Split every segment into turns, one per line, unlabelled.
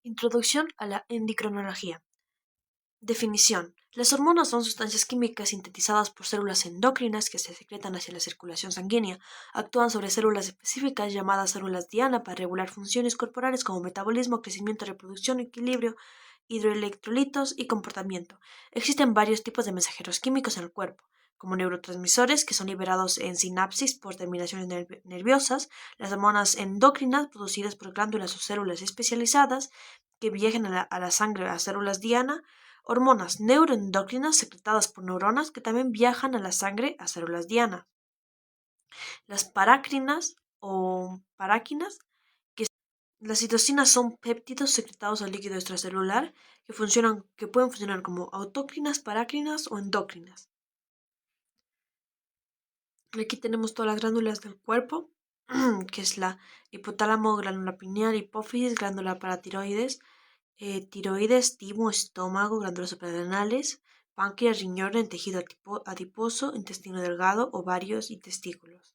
Introducción a la endocrinología. Definición. Las hormonas son sustancias químicas sintetizadas por células endocrinas que se secretan hacia la circulación sanguínea. Actúan sobre células específicas llamadas células diana para regular funciones corporales como metabolismo, crecimiento, reproducción, equilibrio, hidroelectrolitos y comportamiento. Existen varios tipos de mensajeros químicos en el cuerpo, como neurotransmisores que son liberados en sinapsis por terminaciones nerviosas, las hormonas endocrinas producidas por glándulas o células especializadas que viajan a la sangre a células diana, hormonas neuroendocrinas secretadas por neuronas que también viajan a la sangre a células diana. Las paracrinas o paráquinas, que las citocinas son péptidos secretados al líquido extracelular que pueden funcionar como autócrinas, parácrinas o endócrinas. Aquí tenemos todas las glándulas del cuerpo, que es la hipotálamo, glándula pineal, hipófisis, glándula paratiroides, tiroides, timo, estómago, glándulas suprarrenales, páncreas, riñón, tejido adiposo, intestino delgado, ovarios y testículos.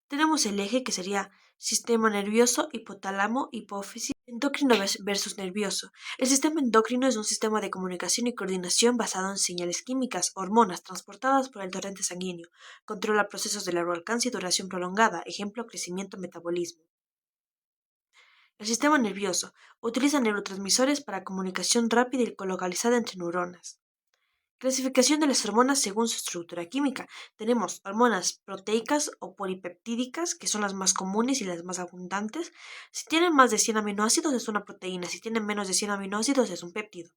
Tenemos el eje que sería sistema nervioso, hipotálamo, hipófisis, endocrino versus nervioso. El sistema endocrino es un sistema de comunicación y coordinación basado en señales químicas, hormonas transportadas por el torrente sanguíneo. Controla procesos de largo alcance y duración prolongada, ejemplo, crecimiento, metabolismo. El sistema nervioso utiliza neurotransmisores para comunicación rápida y colocalizada entre neuronas. Clasificación de las hormonas según su estructura química. Tenemos hormonas proteicas o polipeptídicas, que son las más comunes y las más abundantes. Si tienen más de 100 aminoácidos es una proteína, si tienen menos de 100 aminoácidos es un péptido.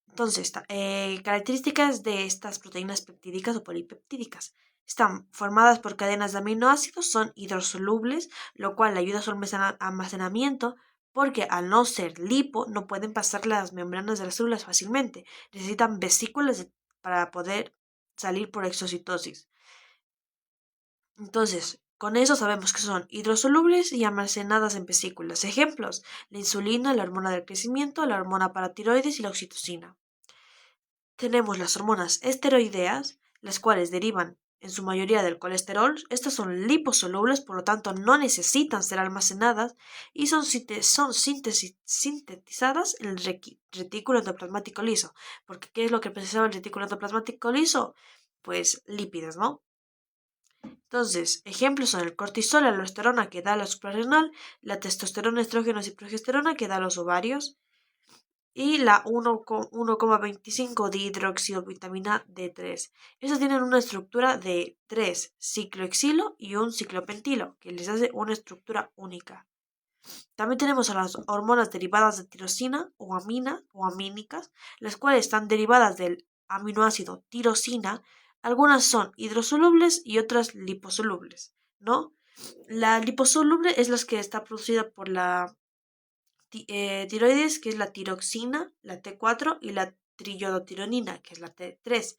Entonces, características de estas proteínas peptídicas o polipeptídicas. Están formadas por cadenas de aminoácidos, son hidrosolubles, lo cual ayuda a su almacenamiento porque al no ser lipo no pueden pasar las membranas de las células fácilmente. Necesitan vesículas para poder salir por exocitosis. Entonces, con eso sabemos que son hidrosolubles y almacenadas en vesículas. Ejemplos: la insulina, la hormona del crecimiento, la hormona paratiroides y la oxitocina. Tenemos las hormonas esteroideas, las cuales derivan en su mayoría del colesterol. Estas son liposolubles, por lo tanto no necesitan ser almacenadas y son sintetizadas en el retículo endoplasmático liso. Porque ¿qué es lo que precisaba el retículo endoplasmático liso? Pues lípidos, ¿no? Entonces, ejemplos son el cortisol, la aldosterona que da a la suprarrenal, la testosterona, estrógenos y progesterona que da a los ovarios, y la 1,25 dihidroxivitamina D3. Estas tienen una estructura de 3 ciclohexilo y un ciclopentilo, que les hace una estructura única. También tenemos a las hormonas derivadas de tirosina o amina o amínicas, las cuales están derivadas del aminoácido tirosina. Algunas son hidrosolubles y otras liposolubles, ¿no? La liposoluble es la que está producida por la tiroides, que es la tiroxina, la T4, y la triiodotironina, que es la T3.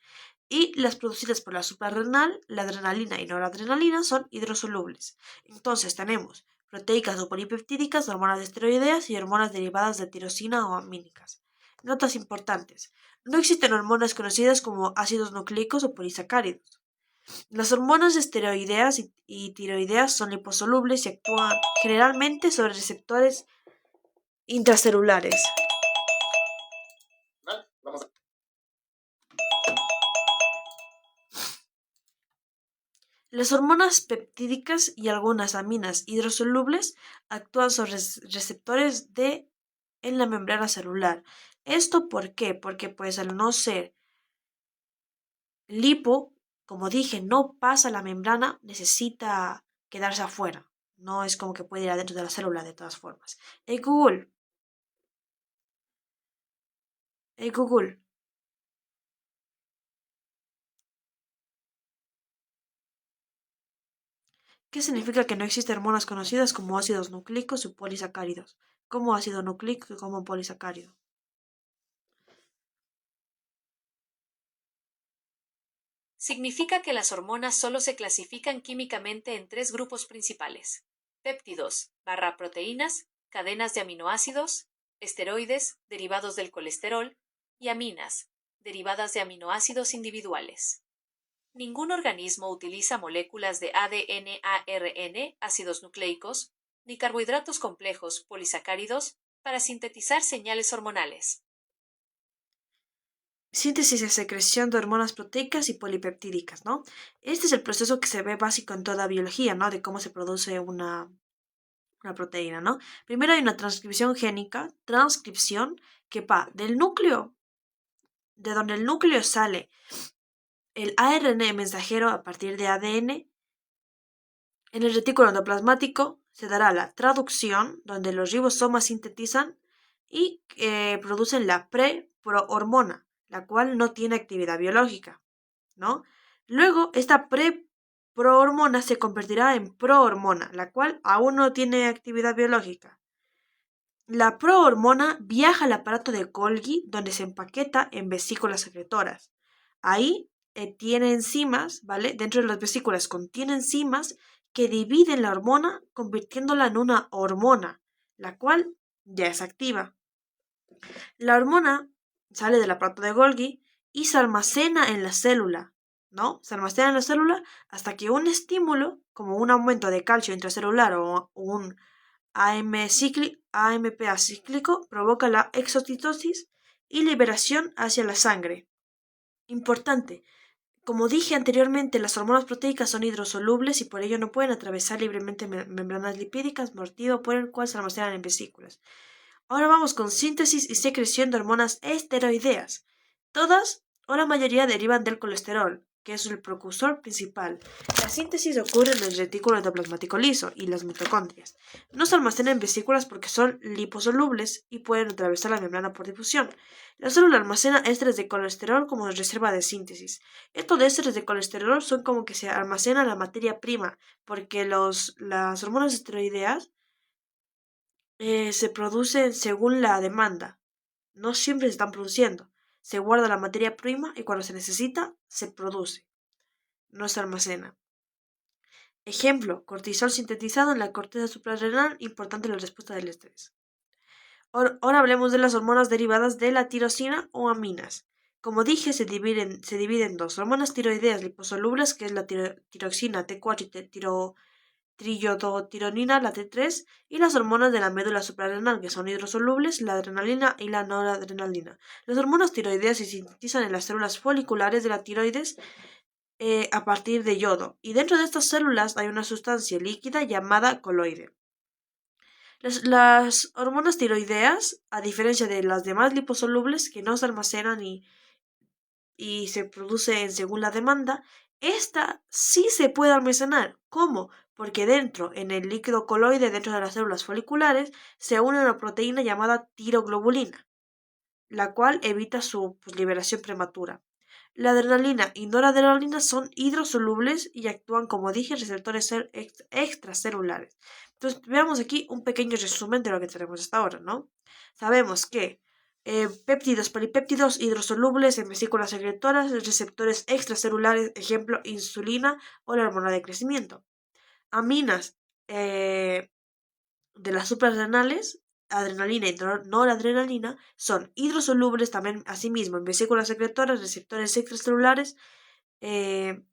Y las producidas por la suprarrenal, la adrenalina y noradrenalina, son hidrosolubles. Entonces tenemos proteicas o polipeptídicas, hormonas esteroideas y hormonas derivadas de tirosina o amínicas. Notas importantes. No existen hormonas conocidas como ácidos nucleicos o polisacáridos. Las hormonas esteroideas y tiroideas son liposolubles y actúan generalmente sobre receptores intracelulares. Las hormonas peptídicas y algunas aminas hidrosolubles actúan sobre receptores en la membrana celular. ¿Esto por qué? Porque pues al no ser lipo, como dije, no pasa la membrana, necesita quedarse afuera. No es como que puede ir adentro de la célula de todas formas. Hey Google, hey Google, ¿qué significa que no existen hormonas conocidas como ácidos nucleicos o polisacáridos? Como ácido nucleico y como polisacárido.
Significa que las hormonas solo se clasifican químicamente en tres grupos principales: péptidos, proteínas, cadenas de aminoácidos, esteroides, derivados del colesterol, y aminas, derivadas de aminoácidos individuales. Ningún organismo utiliza moléculas de ADN, ARN, ácidos nucleicos, ni carbohidratos complejos, polisacáridos, para sintetizar señales hormonales.
Síntesis y secreción de hormonas proteicas y polipeptídicas, ¿no? Este es el proceso que se ve básico en toda biología, ¿no? De cómo se produce una proteína, ¿no? Primero hay una transcripción génica, transcripción que va del núcleo, de donde el núcleo sale el ARN mensajero a partir de ADN. En el retículo endoplasmático se dará la traducción, donde los ribosomas sintetizan y producen la preprohormona, la cual no tiene actividad biológica, ¿no? Luego, esta preprohormona se convertirá en prohormona, la cual aún no tiene actividad biológica. La prohormona viaja al aparato de Golgi, donde se empaqueta en vesículas secretoras. Ahí tiene enzimas, ¿vale? Dentro de las vesículas contiene enzimas que dividen la hormona, convirtiéndola en una hormona, la cual ya es activa. La hormona sale del aparato de Golgi y se almacena en la célula, ¿no? Se almacena en la célula hasta que un estímulo, como un aumento de calcio intracelular o un AMP acíclico, provoca la exocitosis y liberación hacia la sangre. Importante. Como dije anteriormente, las hormonas proteicas son hidrosolubles y por ello no pueden atravesar libremente membranas lipídicas, motivo por el cual se almacenan en vesículas. Ahora vamos con síntesis y secreción de hormonas esteroideas. Todas o la mayoría derivan del colesterol, que es el precursor principal. La síntesis ocurre en el retículo endoplasmático liso y las mitocondrias. No se almacenan en vesículas porque son liposolubles y pueden atravesar la membrana por difusión. La célula almacena ésteres de colesterol como reserva de síntesis. Estos ésteres de colesterol son como que se almacena la materia prima, porque las hormonas esteroideas se producen según la demanda. No siempre se están produciendo. Se guarda la materia prima y cuando se necesita, se produce. No se almacena. Ejemplo, cortisol sintetizado en la corteza suprarrenal, importante en la respuesta del estrés. Ahora hablemos de las hormonas derivadas de la tirosina o aminas. Como dije, se dividen en dos. Hormonas tiroideas liposolubles, que es la tiroxina T4 y triiodotironina, la T3, y las hormonas de la médula suprarrenal, que son hidrosolubles, la adrenalina y la noradrenalina. Las hormonas tiroideas se sintetizan en las células foliculares de la tiroides a partir de yodo, y dentro de estas células hay una sustancia líquida llamada coloide. Las hormonas tiroideas, a diferencia de las demás liposolubles que no se almacenan y se producen según la demanda, esta sí se puede almacenar. ¿Cómo? Porque dentro, en el líquido coloide, dentro de las células foliculares, se une una proteína llamada tiroglobulina, la cual evita su liberación prematura. La adrenalina y noradrenalina son hidrosolubles y actúan, como dije, receptores extracelulares. Entonces, veamos aquí un pequeño resumen de lo que tenemos hasta ahora, ¿no? Sabemos que péptidos, polipéptidos hidrosolubles en vesículas secretoras, receptores extracelulares, ejemplo, insulina o la hormona de crecimiento. Aminas de las suprarrenales, adrenalina y noradrenalina, son hidrosolubles también asimismo en vesículas secretoras, receptores extracelulares.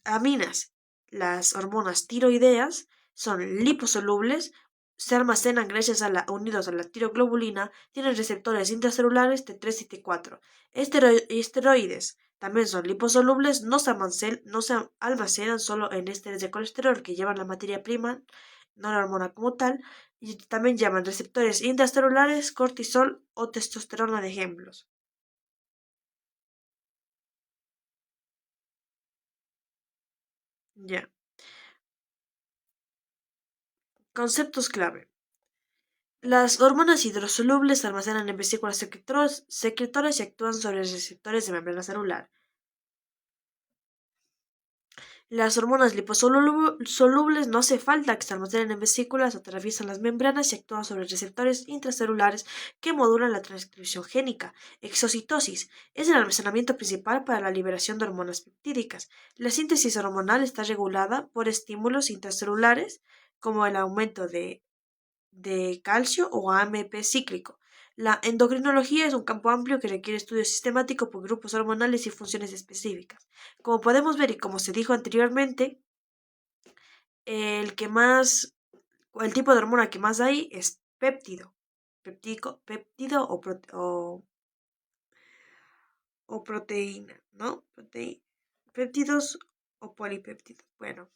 Aminas, las hormonas tiroideas, son liposolubles, se almacenan gracias a unidos a la tiroglobulina, tienen receptores intracelulares T3 y T4. Esteroides también son liposolubles, no se almacenan solo en ésteres de colesterol que llevan la materia prima, no la hormona como tal, y también llaman receptores intracelulares, cortisol o testosterona de ejemplos. Ya. Conceptos clave. Las hormonas hidrosolubles se almacenan en vesículas secretoras y actúan sobre receptores de membrana celular. Las hormonas liposolubles no hace falta que se almacenen en vesículas, atraviesan las membranas y actúan sobre receptores intracelulares que modulan la transcripción génica. Exocitosis es el almacenamiento principal para la liberación de hormonas peptídicas. La síntesis hormonal está regulada por estímulos intracelulares como el aumento de calcio o AMP cíclico. La endocrinología es un campo amplio que requiere estudio sistemático por grupos hormonales y funciones específicas. Como podemos ver y como se dijo anteriormente, el que más, el tipo de hormona que más hay es péptido, péptido o proteína, ¿no? Péptidos o polipéptidos. Bueno,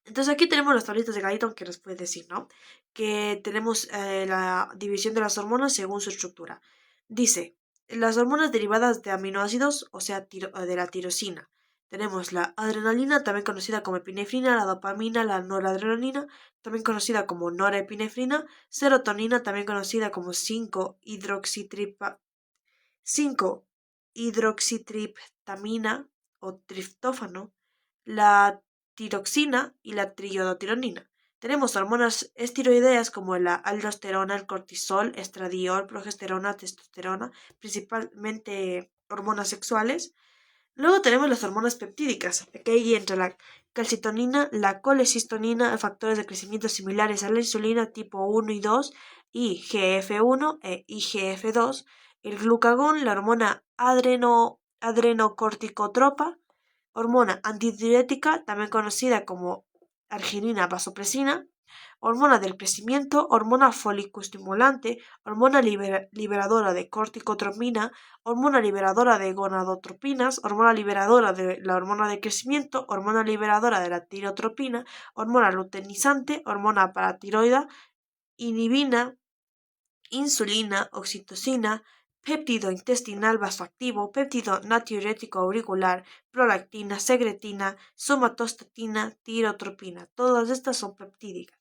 entonces aquí tenemos las tablitas de Guyton que nos puede decir, ¿no? Que tenemos la división de las hormonas según su estructura. Dice, las hormonas derivadas de aminoácidos, o sea, de la tirosina. Tenemos la adrenalina, también conocida como epinefrina, la dopamina, la noradrenalina, también conocida como norepinefrina, serotonina, también conocida como 5-hidroxitriptamina o triptófano, la tiroxina y la triiodotironina. Tenemos hormonas esteroideas como la aldosterona, el cortisol, estradiol, progesterona, testosterona, principalmente hormonas sexuales. Luego tenemos las hormonas peptídicas, que ahí entra la calcitonina, la colecistonia, factores de crecimiento similares a la insulina tipo 1 y 2, IGF-1 e IGF-2, el glucagón, la hormona adrenocorticotropa, hormona antidiurética, también conocida como arginina vasopresina, hormona del crecimiento, hormona folicoestimulante, hormona liberadora de corticotropina, hormona liberadora de gonadotropinas, hormona liberadora de la hormona de crecimiento, hormona liberadora de la tirotropina, hormona luteinizante, hormona paratiroida, inhibina, insulina, oxitocina, péptido intestinal vasoactivo, péptido natriurético auricular, prolactina, secretina, somatostatina, tirotropina. Todas estas son peptídicas.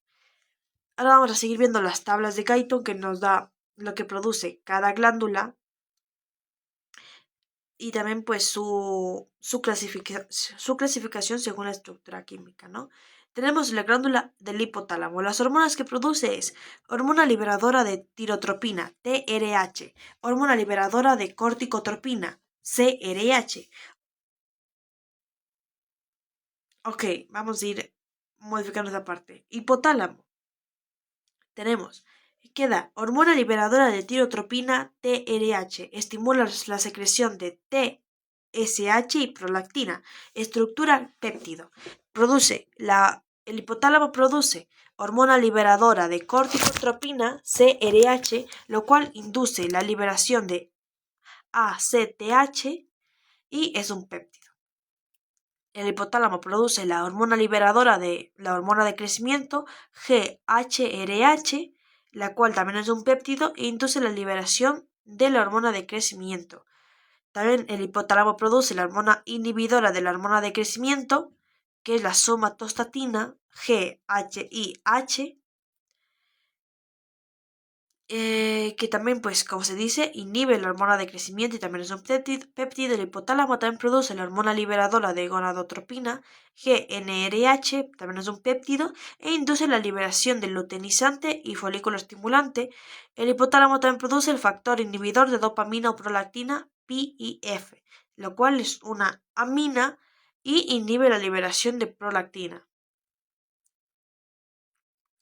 Ahora vamos a seguir viendo las tablas de Guyton que nos da lo que produce cada glándula y también pues su clasificación según la estructura química, ¿no? Tenemos la glándula del hipotálamo. Las hormonas que produce es hormona liberadora de tirotropina, TRH, hormona liberadora de corticotropina, CRH. Ok, vamos a ir modificando esa parte. Hipotálamo. Tenemos, queda hormona liberadora de tirotropina, TRH, estimula la secreción de TSH y prolactina, estructura péptido. El hipotálamo produce hormona liberadora de corticotropina, CRH, lo cual induce la liberación de ACTH y es un péptido. El hipotálamo produce la hormona liberadora de la hormona de crecimiento, GHRH, la cual también es un péptido e induce la liberación de la hormona de crecimiento. También el hipotálamo produce la hormona inhibidora de la hormona de crecimiento, que es la somatostatina, GHIH, que también, pues, como se dice, inhibe la hormona de crecimiento y también es un péptido. El hipotálamo también produce la hormona liberadora de gonadotropina, GnRH, también es un péptido, e induce la liberación del luteinizante y folículo estimulante. El hipotálamo también produce el factor inhibidor de dopamina o prolactina, PIF, lo cual es una amina y inhibe la liberación de prolactina.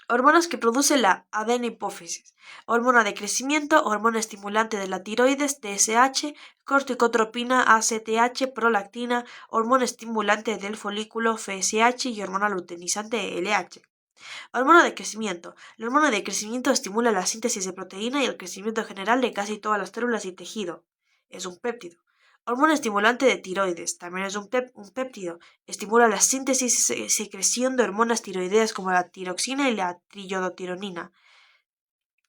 Hormonas que produce la adenopófisis, hormona de crecimiento, hormona estimulante de la tiroides, TSH, corticotropina, ACTH, prolactina, hormona estimulante del folículo, FSH y hormona luteinizante, LH. Hormona de crecimiento. La hormona de crecimiento estimula la síntesis de proteína y el crecimiento general de casi todas las células y tejido. Es un péptido. Hormona estimulante de tiroides. También es un péptido. Estimula la síntesis y secreción de hormonas tiroideas como la tiroxina y la triiodotironina.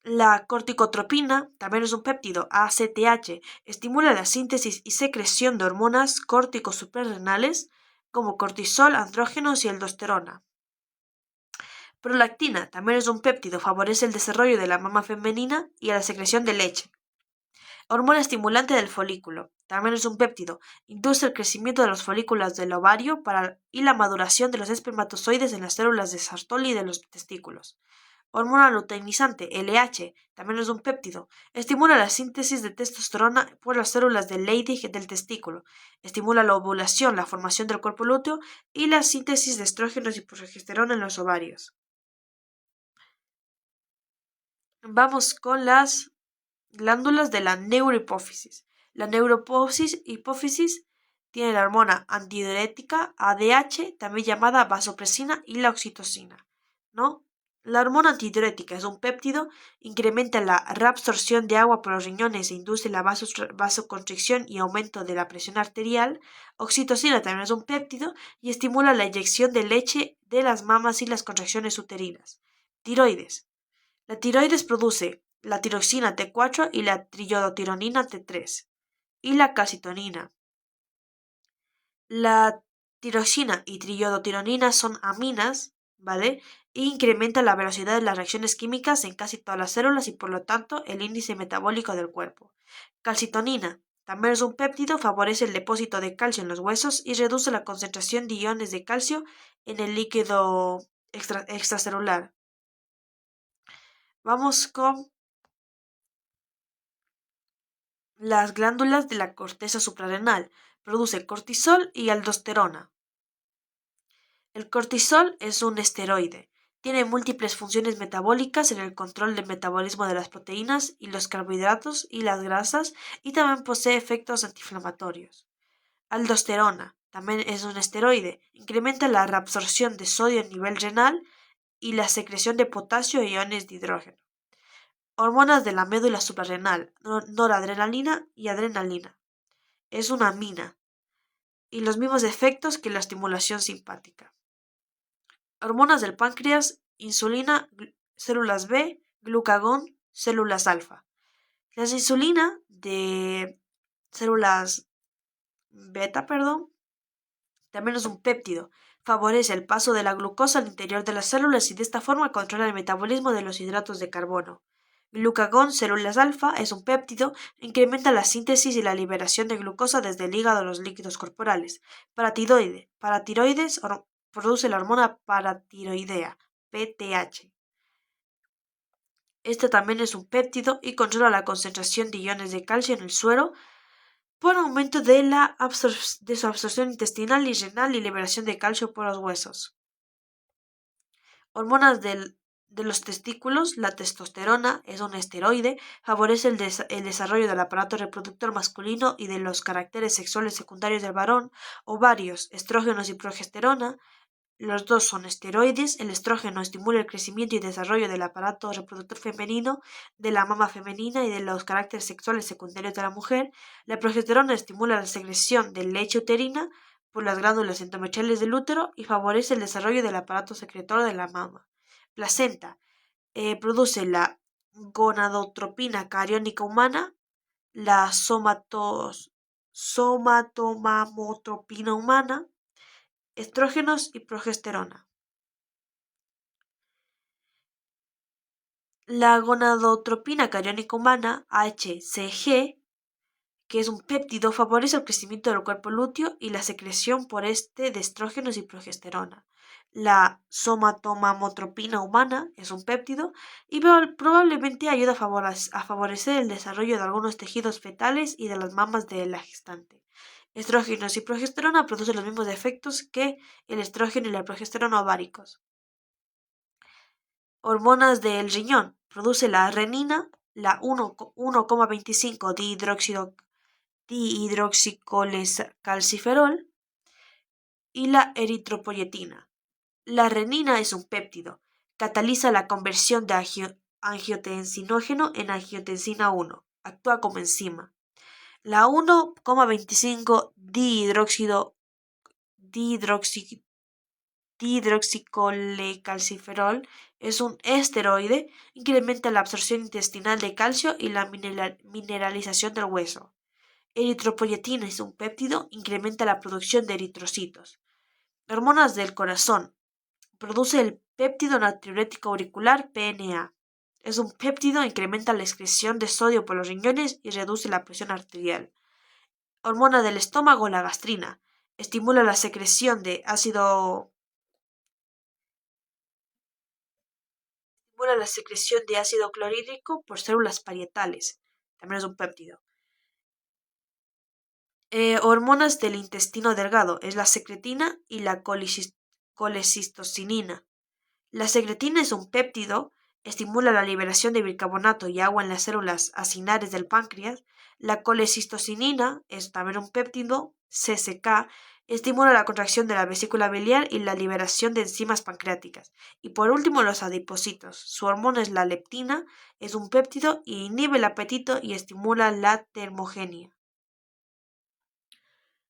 La corticotropina también es un péptido, ACTH. Estimula la síntesis y secreción de hormonas córticos suprarrenales como cortisol, andrógenos y aldosterona. Prolactina también es un péptido, favorece el desarrollo de la mama femenina y la secreción de leche. Hormona estimulante del folículo. También es un péptido. Induce el crecimiento de los folículos del ovario y la maduración de los espermatozoides en las células de Sertoli de los testículos. Hormona luteinizante, LH, también es un péptido. Estimula la síntesis de testosterona por las células de Leydig del testículo. Estimula la ovulación, la formación del cuerpo lúteo y la síntesis de estrógenos y progesterona en los ovarios. Vamos con las glándulas de la neurohipófisis. La neurohipófisis tiene la hormona antidiurética ADH, también llamada vasopresina y la oxitocina, ¿no? La hormona antidiurética es un péptido, incrementa la reabsorción de agua por los riñones e induce la vasoconstricción y aumento de la presión arterial. Oxitocina también es un péptido y estimula la eyección de leche de las mamas y las contracciones uterinas. Tiroides. La tiroides produce la tiroxina T4 y la triiodotironina T3 y la calcitonina. La tiroxina y triiodotironina son aminas, ¿vale? E incrementa la velocidad de las reacciones químicas en casi todas las células y por lo tanto el índice metabólico del cuerpo. Calcitonina. También es un péptido, favorece el depósito de calcio en los huesos y reduce la concentración de iones de calcio en el líquido extracelular. Vamos con las glándulas de la corteza suprarrenal. Produce cortisol y aldosterona. El cortisol es un esteroide. Tiene múltiples funciones metabólicas en el control del metabolismo de las proteínas y los carbohidratos y las grasas y también posee efectos antiinflamatorios. Aldosterona también es un esteroide. Incrementa la reabsorción de sodio a nivel renal y la secreción de potasio e iones de hidrógeno. Hormonas de la médula suprarrenal, noradrenalina y adrenalina. Es una amina y los mismos efectos que la estimulación simpática. Hormonas del páncreas, insulina, células B, glucagón, células alfa. La insulina de células beta, también es un péptido. Favorece el paso de la glucosa al interior de las células y de esta forma controla el metabolismo de los hidratos de carbono. Glucagón, células alfa, es un péptido, incrementa la síntesis y la liberación de glucosa desde el hígado a los líquidos corporales. Paratiroides produce la hormona paratiroidea, PTH. Este también es un péptido y controla la concentración de iones de calcio en el suero por aumento de su absorción intestinal y renal y liberación de calcio por los huesos. Hormonas de los testículos, la testosterona es un esteroide, favorece el desarrollo del aparato reproductor masculino y de los caracteres sexuales secundarios del varón, ovarios, estrógenos y progesterona. Los dos son esteroides. El estrógeno estimula el crecimiento y desarrollo del aparato reproductor femenino, de la mama femenina y de los caracteres sexuales secundarios de la mujer. La progesterona estimula la secreción de leche uterina por las glándulas endometriales del útero y favorece el desarrollo del aparato secretor de la mama. Placenta produce la gonadotropina cariónica humana, la somatomamotropina humana, estrógenos y progesterona. La gonadotropina cariónica humana, HCG, que es un péptido, favorece el crecimiento del cuerpo lúteo y la secreción por este de estrógenos y progesterona. La somatomamotropina humana es un péptido y probablemente ayuda a favorecer el desarrollo de algunos tejidos fetales y de las mamas de la gestante. Estrógenos y progesterona producen los mismos efectos que el estrógeno y la progesterona ováricos. Hormonas del riñón. Produce la renina, la 1,25 dihidroxicolescalciferol y la eritropoyetina. La renina es un péptido. Cataliza la conversión de angiotensinógeno en angiotensina 1. Actúa como enzima. La 1,25 dihidroxicolecalciferol es un esteroide, incrementa la absorción intestinal de calcio y la mineralización del hueso. Eritropoyetina es un péptido, incrementa la producción de eritrocitos. Hormonas del corazón. Produce el péptido natriurético auricular PNA. Es un péptido, incrementa la excreción de sodio por los riñones y reduce la presión arterial. Hormona del estómago, la gastrina. Estimula la secreción de ácido clorhídrico por células parietales. También es un péptido. Hormonas del intestino delgado es la secretina y la colecistocinina. La secretina es un péptido, estimula la liberación de bicarbonato y agua en las células acinares del páncreas. La colecistocinina es también un péptido, CCK, estimula la contracción de la vesícula biliar y la liberación de enzimas pancreáticas. Y por último, los adipocitos. Su hormona es la leptina, es un péptido y inhibe el apetito y estimula la termogenia.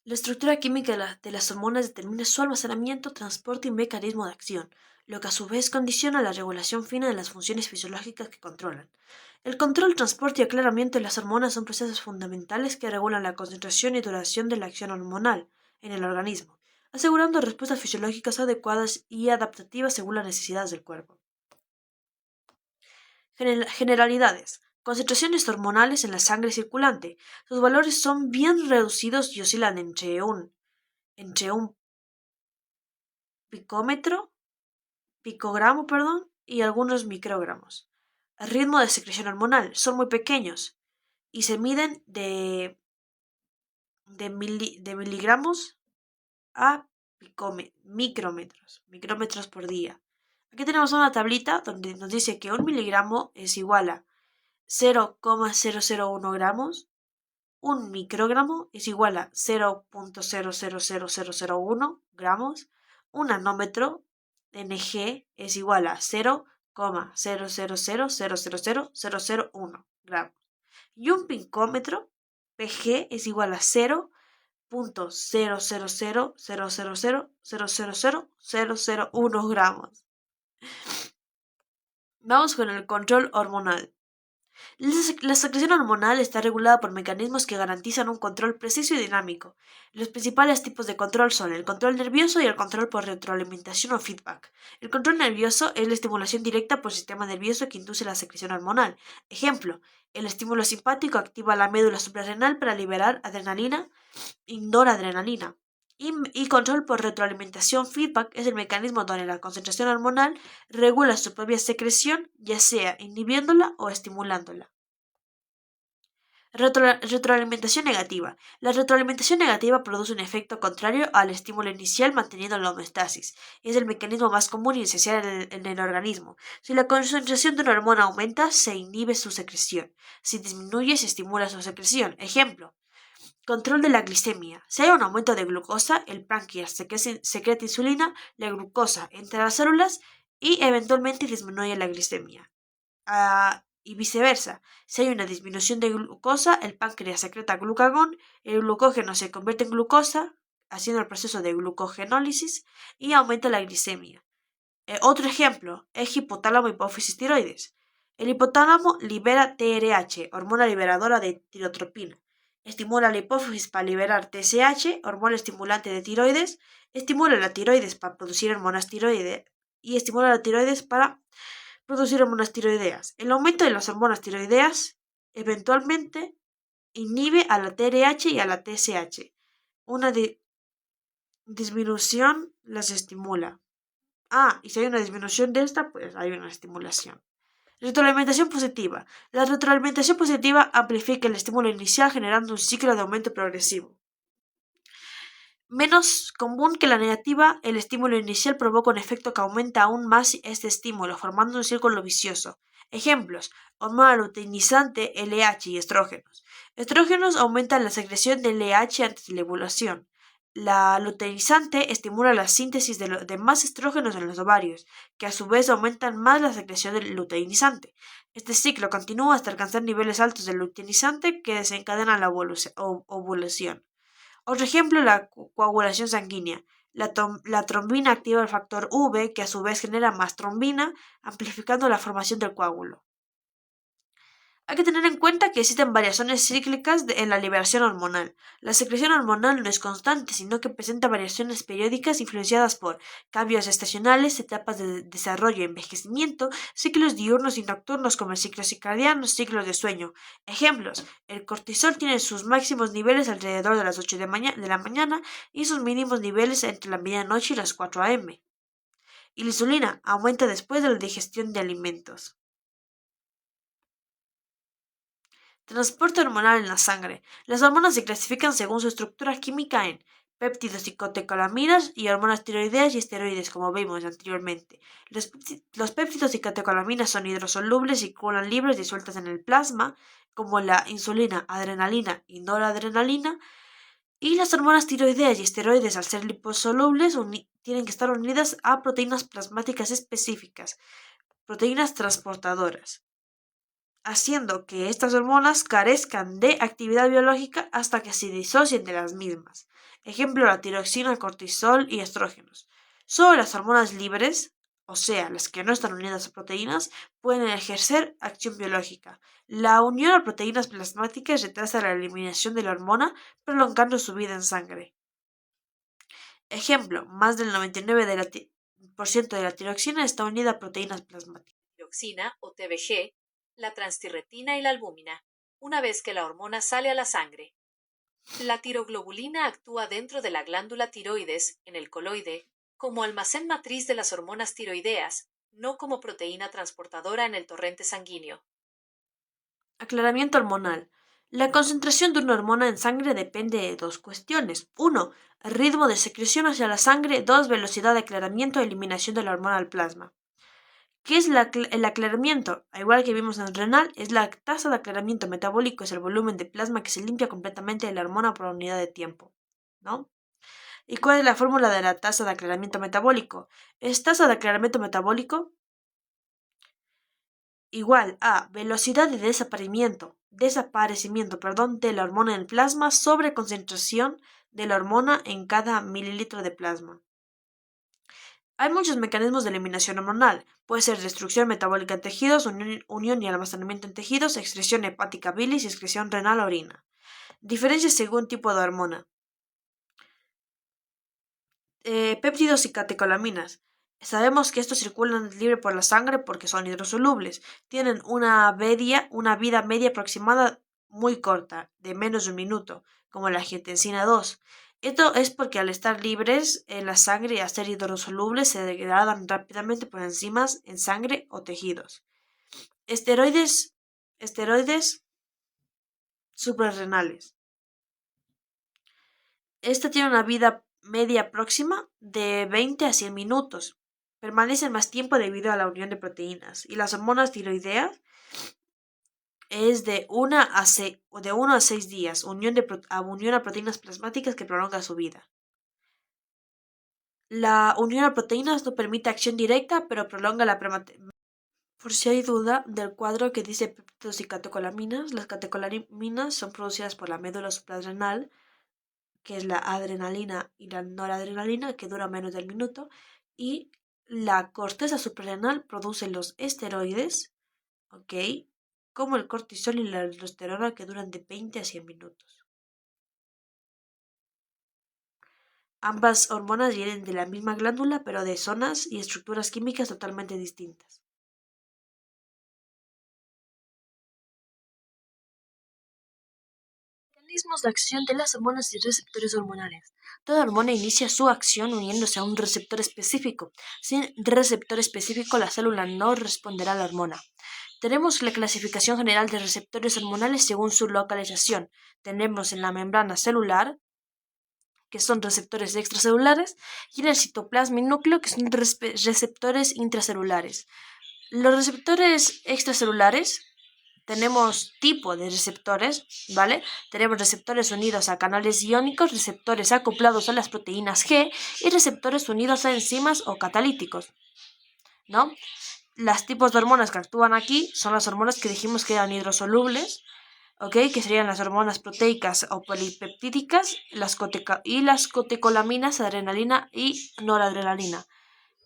La estructura química de las hormonas determina su almacenamiento, transporte y mecanismo de acción, lo que a su vez condiciona la regulación fina de las funciones fisiológicas que controlan. El control, transporte y aclaramiento de las hormonas son procesos fundamentales que regulan la concentración y duración de la acción hormonal en el organismo, asegurando respuestas fisiológicas adecuadas y adaptativas según las necesidades del cuerpo. Generalidades. Concentraciones hormonales en la sangre circulante. Sus valores son bien reducidos y oscilan entre un picogramo, y algunos microgramos. El ritmo de secreción hormonal son muy pequeños y se miden de miligramos a micrómetros por día. Aquí tenemos una tablita donde nos dice que un miligramo es igual a 0,001 gramos, un microgramo es igual a 0,000001 gramos, un nanómetro Ng es igual a 0,000000001 gramos y un picómetro Pg es igual a 0,00000000001 gramos. Vamos con el control hormonal. La secreción hormonal está regulada por mecanismos que garantizan un control preciso y dinámico. Los principales tipos de control son el control nervioso y el control por retroalimentación o feedback. El control nervioso es la estimulación directa por el sistema nervioso que induce la secreción hormonal. Ejemplo, el estímulo simpático activa la médula suprarrenal para liberar adrenalina y noradrenalina. Y control por retroalimentación feedback es el mecanismo donde la concentración hormonal regula su propia secreción, ya sea inhibiéndola o estimulándola. Retroalimentación negativa. La retroalimentación negativa produce un efecto contrario al estímulo inicial manteniendo la homeostasis. Es el mecanismo más común y esencial en el organismo. Si la concentración de una hormona aumenta, se inhibe su secreción. Si disminuye, se estimula su secreción. Ejemplo. Control de la glicemia. Si hay un aumento de glucosa, el páncreas secreta insulina, la glucosa entra a las células y eventualmente disminuye la glicemia. Y viceversa. Si hay una disminución de glucosa, el páncreas secreta glucagón, el glucógeno se convierte en glucosa, haciendo el proceso de glucogenólisis y aumenta la glicemia. Otro ejemplo es hipotálamo hipófisis tiroides. El hipotálamo libera TRH, hormona liberadora de tirotropina. Estimula la hipófisis para liberar TSH, hormona estimulante de tiroides. Estimula la tiroides para producir hormonas tiroides y estimula la tiroides para producir hormonas tiroideas. El aumento de las hormonas tiroideas eventualmente inhibe a la TRH y a la TSH. Una disminución las estimula. Y si hay una disminución de esta, pues hay una estimulación. Retroalimentación positiva. La retroalimentación positiva amplifica el estímulo inicial generando un ciclo de aumento progresivo. Menos común que la negativa, el estímulo inicial provoca un efecto que aumenta aún más este estímulo, formando un círculo vicioso. Ejemplos: hormona luteinizante, LH y estrógenos. Estrógenos aumentan la secreción de LH antes de la ovulación. La luteinizante estimula la síntesis de más estrógenos en los ovarios, que a su vez aumentan más la secreción del luteinizante. Este ciclo continúa hasta alcanzar niveles altos de luteinizante que desencadenan la ovulación. Otro ejemplo, la coagulación sanguínea. La trombina activa el factor V, que a su vez genera más trombina, amplificando la formación del coágulo. Hay que tener en cuenta que existen variaciones cíclicas en la liberación hormonal. La secreción hormonal no es constante, sino que presenta variaciones periódicas influenciadas por cambios estacionales, etapas de desarrollo y envejecimiento, ciclos diurnos y nocturnos como el ciclo circadiano, ciclos de sueño. Ejemplos: el cortisol tiene sus máximos niveles alrededor de las 8 de la mañana y sus mínimos niveles entre la medianoche y las 4 a.m. Y la insulina aumenta después de la digestión de alimentos. Transporte hormonal en la sangre. Las hormonas se clasifican según su estructura química en péptidos y catecolaminas y hormonas tiroideas y esteroides, como vimos anteriormente. Los péptidos y catecolaminas son hidrosolubles y circulan libres disueltas en el plasma, como la insulina, adrenalina y noradrenalina. Y las hormonas tiroideas y esteroides, al ser liposolubles, tienen que estar unidas a proteínas plasmáticas específicas, proteínas transportadoras, haciendo que estas hormonas carezcan de actividad biológica hasta que se disocien de las mismas. Ejemplo, la tiroxina, cortisol y estrógenos. Solo las hormonas libres, o sea, las que no están unidas a proteínas, pueden ejercer acción biológica. La unión a proteínas plasmáticas retrasa la eliminación de la hormona, prolongando su vida en sangre. Ejemplo, más del 99% de la tiroxina está unida a proteínas plasmáticas.
Tiroxina o TBG, la transtirretina y la albúmina, una vez que la hormona sale a la sangre. La tiroglobulina actúa dentro de la glándula tiroides, en el coloide, como almacén matriz de las hormonas tiroideas, no como proteína transportadora en el torrente sanguíneo.
Aclaramiento hormonal. La concentración de una hormona en sangre depende de dos cuestiones. 1. Ritmo de secreción hacia la sangre. 2. Velocidad de aclaramiento e eliminación de la hormona al plasma. ¿Qué es el aclaramiento? Al igual que vimos en el renal, es la tasa de aclaramiento metabólico, es el volumen de plasma que se limpia completamente de la hormona por unidad de tiempo, ¿no? ¿Y cuál es la fórmula de la tasa de aclaramiento metabólico? Es tasa de aclaramiento metabólico igual a velocidad de desaparecimiento de la hormona en el plasma sobre concentración de la hormona en cada mililitro de plasma. Hay muchos mecanismos de eliminación hormonal. Puede ser destrucción metabólica en tejidos, unión y almacenamiento en tejidos, excreción hepática bilis y excreción renal orina. Diferencias según tipo de hormona. Péptidos y catecolaminas. Sabemos que estos circulan libre por la sangre porque son hidrosolubles. Tienen una vida media aproximada muy corta, de menos de un minuto, como la angiotensina 2. Esto es porque al estar libres en la sangre y al ser hidrosolubles se degradan rápidamente por enzimas en sangre o tejidos. Esteroides suprarrenales. Esta tiene una vida media próxima de 20 a 100 minutos. Permanecen más tiempo debido a la unión de proteínas. Y las hormonas tiroideas es de 1 a 6 días, unión a proteínas plasmáticas que prolonga su vida. La unión a proteínas no permite acción directa, pero prolonga la Por si hay duda del cuadro que dice péptidos y catecolaminas, las catecolaminas son producidas por la médula suprarrenal, que es la adrenalina y la noradrenalina, que dura menos del minuto, y la corteza suprarrenal produce los esteroides, ¿ok? Como el cortisol y la aldosterona, que duran de 20 a 100 minutos. Ambas hormonas vienen de la misma glándula, pero de zonas y estructuras químicas totalmente distintas. Mecanismos de acción de las hormonas y receptores hormonales. Toda hormona inicia su acción uniéndose a un receptor específico. Sin receptor específico, la célula no responderá a la hormona. Tenemos la clasificación general de receptores hormonales según su localización. Tenemos en la membrana celular, que son receptores extracelulares, y en el citoplasma y núcleo, que son receptores intracelulares. Los receptores extracelulares tenemos tipo de receptores, ¿vale? Tenemos receptores unidos a canales iónicos, receptores acoplados a las proteínas G y receptores unidos a enzimas o catalíticos, ¿no? Los tipos de hormonas que actúan aquí son las hormonas que dijimos que eran hidrosolubles, ¿ok? Que serían las hormonas proteicas o polipeptídicas y las cotecolaminas, adrenalina y noradrenalina.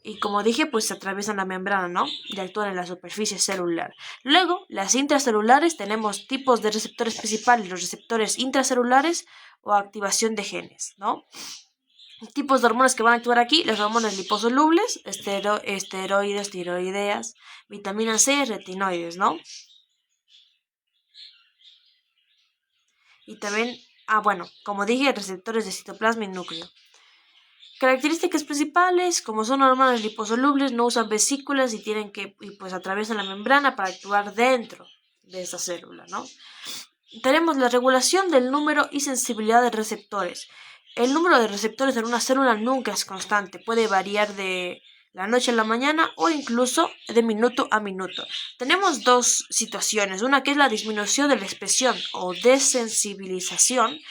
Y como dije, pues atraviesan la membrana, ¿no? Y actúan en la superficie celular. Luego, las intracelulares, tenemos tipos de receptores principales, los receptores intracelulares o activación de genes, ¿no? Tipos de hormonas que van a actuar aquí, las hormonas liposolubles, esteroides, tiroideas, vitamina C, retinoides, ¿no? Y también, como dije, receptores de citoplasma y núcleo. Características principales, como son hormonas liposolubles, no usan vesículas y pues atraviesan la membrana para actuar dentro de esa célula, ¿no? Tenemos la regulación del número y sensibilidad de receptores. El número de receptores en una célula nunca es constante, puede variar de la noche a la mañana o incluso de minuto a minuto. Tenemos dos situaciones, una que es la disminución de la expresión o desensibilización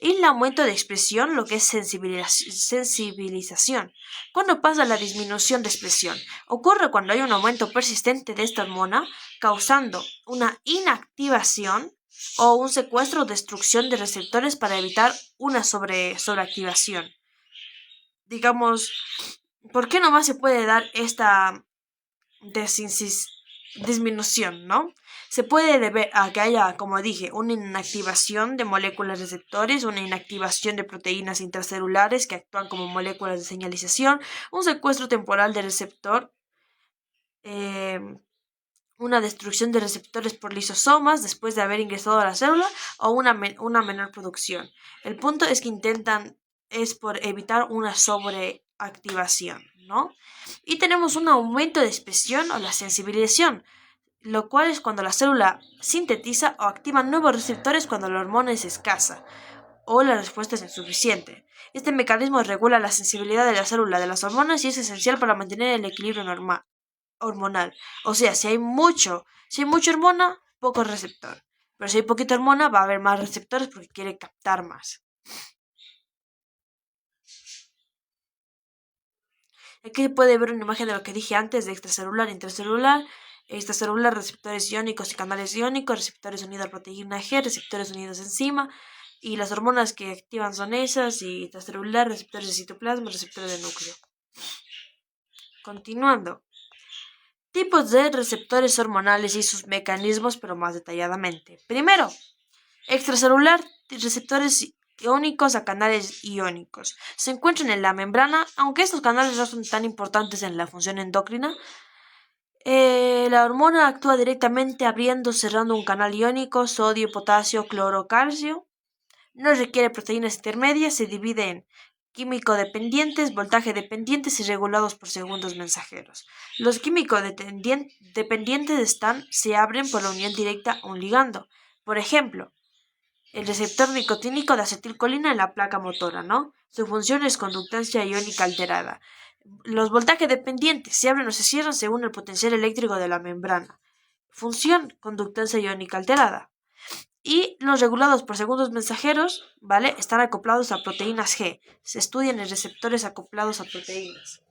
Y el aumento de expresión, lo que es sensibilización. ¿Cuándo pasa la disminución de expresión? Ocurre cuando hay un aumento persistente de esta hormona, causando una inactivación o un secuestro o destrucción de receptores para evitar una sobreactivación. Digamos, ¿por qué nomás se puede dar esta disminución, ¿no? Se puede deber a que haya, como dije, una inactivación de moléculas receptores, una inactivación de proteínas intracelulares que actúan como moléculas de señalización, un secuestro temporal del receptor, eh, una destrucción de receptores por lisosomas después de haber ingresado a la célula o una menor producción. El punto es que es por evitar una sobreactivación, ¿no? Y tenemos un aumento de expresión o la sensibilización, lo cual es cuando la célula sintetiza o activa nuevos receptores cuando la hormona es escasa o la respuesta es insuficiente. Este mecanismo regula la sensibilidad de la célula de las hormonas y es esencial para mantener el equilibrio hormonal. O sea, si hay mucha hormona, poco receptor. Pero si hay poquita hormona, va a haber más receptores porque quiere captar más. Aquí se puede ver una imagen de lo que dije antes de extracelular, intracelular. Extracelular, receptores iónicos y canales iónicos, receptores unidos a proteína G, receptores unidos a enzima, y las hormonas que activan son esas, y intracelular, receptores de citoplasma, receptores de núcleo. Continuando. Tipos de receptores hormonales y sus mecanismos, pero más detalladamente. Primero, extracelular, receptores iónicos a canales iónicos. Se encuentran en la membrana, aunque estos canales no son tan importantes en la función endocrina. La hormona actúa directamente abriendo, cerrando un canal iónico, sodio, potasio, cloro, calcio. No requiere proteínas intermedias, se divide en químico dependientes, voltaje dependientes y regulados por segundos mensajeros. Los químico dependientes se abren por la unión directa a un ligando. Por ejemplo, el receptor nicotínico de acetilcolina en la placa motora, ¿no? Su función es conductancia iónica alterada. Los voltajes dependientes se abren o se cierran según el potencial eléctrico de la membrana. Función, conductancia iónica alterada. Y los regulados por segundos mensajeros, ¿vale? Están acoplados a proteínas G. Se estudian en receptores acoplados a proteínas.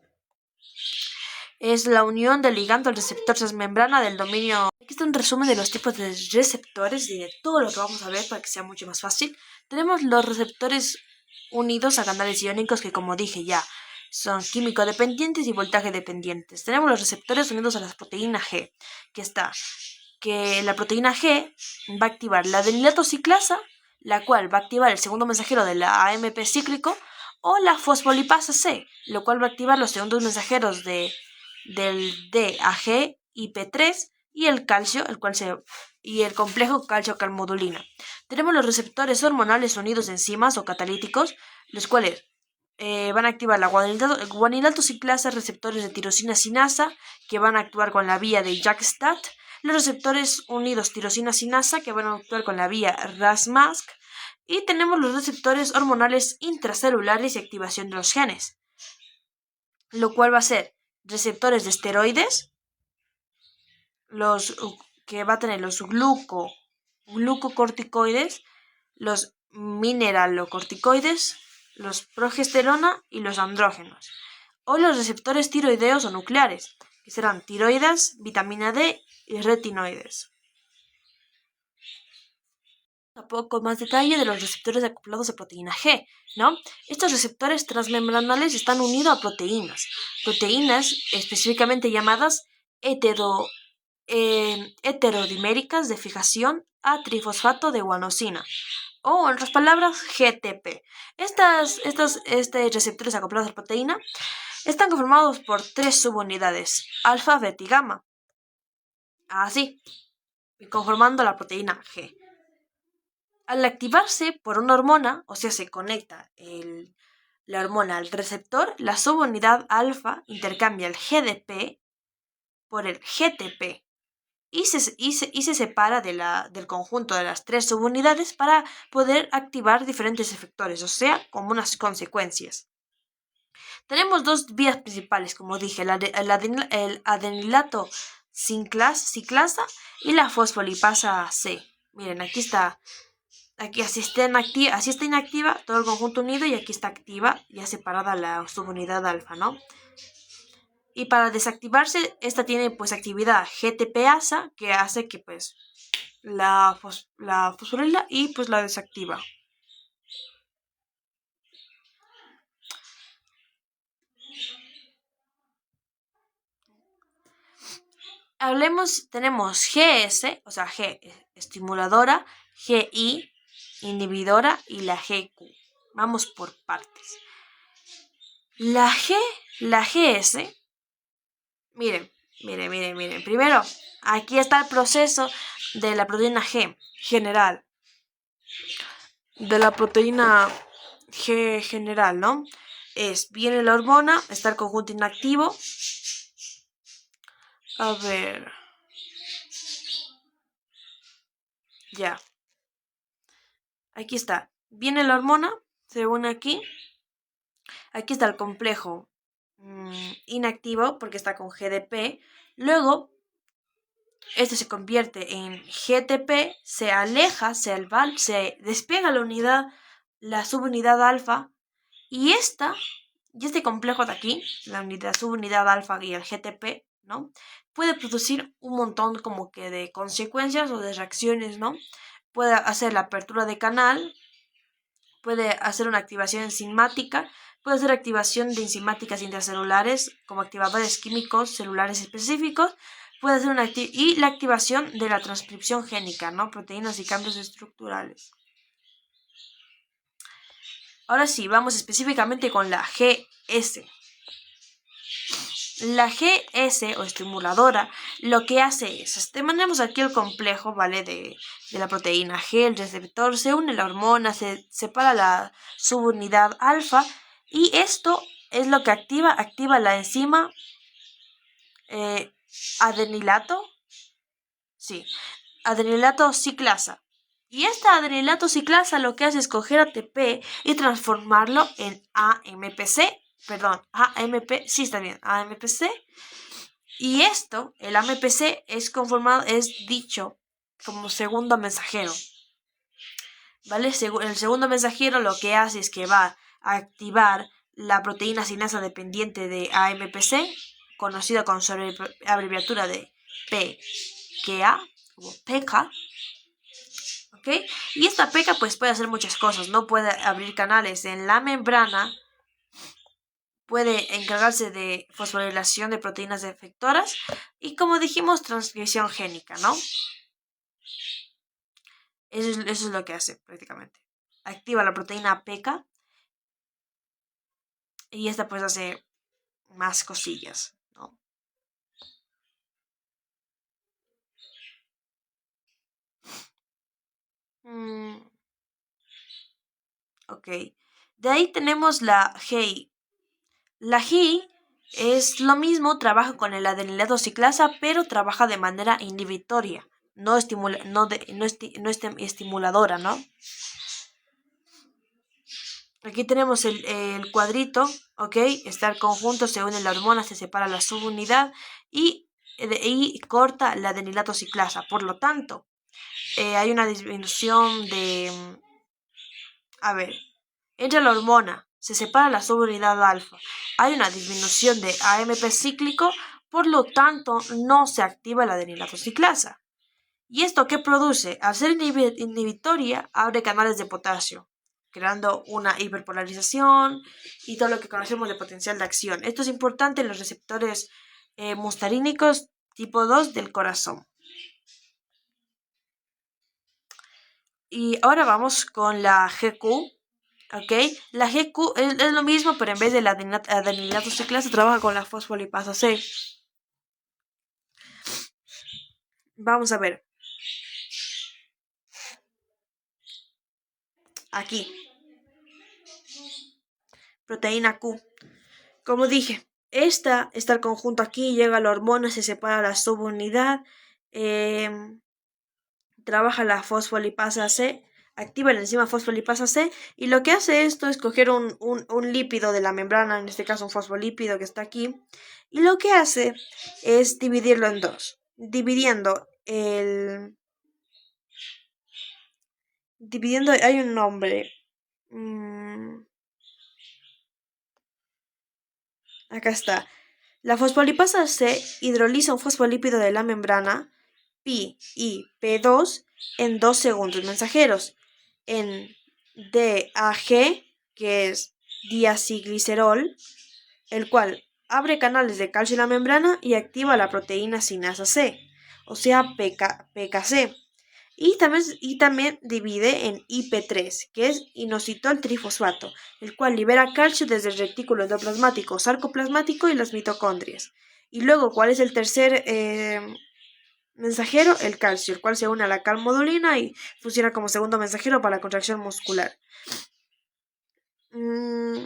Es la unión del ligando al receptor transmembrana del dominio. Aquí está un resumen de los tipos de receptores y de todo lo que vamos a ver para que sea mucho más fácil. Tenemos los receptores unidos a canales iónicos que, como dije ya, son químico dependientes y voltaje dependientes. Tenemos los receptores unidos a la proteína G, que la proteína G va a activar la adenilato ciclasa, la cual va a activar el segundo mensajero de la AMP cíclico, o la fosfolipasa C, lo cual va a activar los segundos mensajeros del DAG y P3 y el calcio, y el complejo calcio-calmodulina. Tenemos los receptores hormonales unidos a enzimas o catalíticos, los cuales van a activar la guanilato ciclasa, receptores de tirosina sinasa, que van a actuar con la vía de JAK-STAT, los receptores unidos tirosina sinasa, que van a actuar con la vía RAS-MASC, y tenemos los receptores hormonales intracelulares y activación de los genes, lo cual va a ser receptores de esteroides, los que va a tener los glucocorticoides, los mineralocorticoides, los progesterona y los andrógenos, o los receptores tiroideos o nucleares, que serán tiroides, vitamina D y retinoides. Un poco más detalle de los receptores acoplados a proteína G, ¿no? Estos receptores transmembranales están unidos a proteínas específicamente llamadas heterodiméricas de fijación a trifosfato de guanosina, o en otras palabras, GTP. Estos receptores acoplados a proteína están conformados por 3 subunidades, alfa, beta y gamma, así, conformando la proteína G. Al activarse por una hormona, o sea, se conecta la hormona al receptor, la subunidad alfa intercambia el GDP por el GTP y se separa del conjunto de las 3 subunidades para poder activar diferentes efectores, o sea, como unas consecuencias. Tenemos 2 vías principales, como dije, el adenilato ciclasa y la fosfolipasa C. Miren, aquí está Aquí así está inactiva, todo el conjunto unido, y aquí está activa, ya separada la subunidad alfa, ¿no? Y para desactivarse, esta tiene pues actividad GTPasa, que hace que pues la fosforila y pues la desactiva. Tenemos GS, o sea, G estimuladora, GI inhibidora y la GQ. Vamos por partes. La GS, miren. Primero, aquí está el proceso de la proteína G general. De la proteína G general, ¿no? Viene la hormona, está el conjunto inactivo. A ver. Ya. Aquí está. Viene la hormona, se une aquí. Aquí está el complejo inactivo porque está con GDP. Luego, este se convierte en GTP, se aleja, se despega la subunidad alfa. Y este complejo de aquí, la subunidad alfa y el GTP, ¿no? Puede producir un montón como que de consecuencias o de reacciones, ¿no? Puede hacer la apertura de canal, puede hacer una activación enzimática, puede hacer activación de enzimáticas intracelulares como activadores químicos celulares específicos, puede hacer y la activación de la transcripción génica, ¿no? Proteínas y cambios estructurales. Ahora sí, vamos específicamente con la GS. La GS o estimuladora lo que hace es, tenemos aquí el complejo, ¿vale? De la proteína G, el receptor, se une la hormona, se separa la subunidad alfa y esto es lo que activa la enzima adenilato, sí, adenilato ciclasa. Y esta adenilato ciclasa lo que hace es coger ATP y transformarlo en AMPC, sí está bien, AMPC. Y esto, el AMPC, es dicho como segundo mensajero. ¿Vale? El segundo mensajero lo que hace es que va a activar la proteína sinasa dependiente de AMPC, conocida con su abreviatura de PKA o PK. ¿Ok? Y esta PK pues puede hacer muchas cosas, ¿no? Puede abrir canales en la membrana, puede encargarse de fosforilación de proteínas efectoras y, como dijimos, transcripción génica, ¿no? Eso es lo que hace prácticamente. Activa la proteína PK y esta pues hace más cosillas, ¿no? Ok. De ahí tenemos la GI. La GI es lo mismo, trabaja con el adenilato ciclasa, pero trabaja de manera inhibitoria, no estimuladora, ¿no? Aquí tenemos el cuadrito, ¿ok? Está el conjunto, se une la hormona, se separa la subunidad y corta la adenilato ciclasa. Por lo tanto, hay una disminución de... A ver, entra la hormona, se separa la subunidad alfa. Hay una disminución de AMP cíclico, por lo tanto, no se activa la adenilato ciclasa. ¿Y esto qué produce? Al ser inhibitoria, abre canales de potasio, creando una hiperpolarización y todo lo que conocemos de potencial de acción. Esto es importante en los receptores mustarínicos tipo 2 del corazón. Y ahora vamos con la GQ, ¿ok? La GQ es lo mismo, pero en vez de la adenilato ciclasa trabaja con la fosfolipasa C. Vamos a ver. Aquí. Proteína Q. Como dije, está el conjunto aquí, llega la hormona, se separa la subunidad, trabaja la fosfolipasa C, activa la enzima fosfolipasa C, y lo que hace esto es coger un lípido de la membrana, en este caso un fosfolípido que está aquí, y lo que hace es dividirlo en dos, dividiendo dividiendo, hay un nombre. Mm, acá está. La fosfolipasa C hidroliza un fosfolípido de la membrana Pi y P2 en 2 segundos mensajeros. En DAG, que es diacilglicerol, el cual abre canales de calcio en la membrana y activa la proteína sinasa C, o sea PKC. Y también divide en IP3, que es inositol trifosfato, el cual libera calcio desde el retículo endoplasmático, sarcoplasmático y las mitocondrias. Y luego, ¿cuál es el tercer mensajero? El calcio, el cual se une a la calmodulina y funciona como segundo mensajero para la contracción muscular. Mm,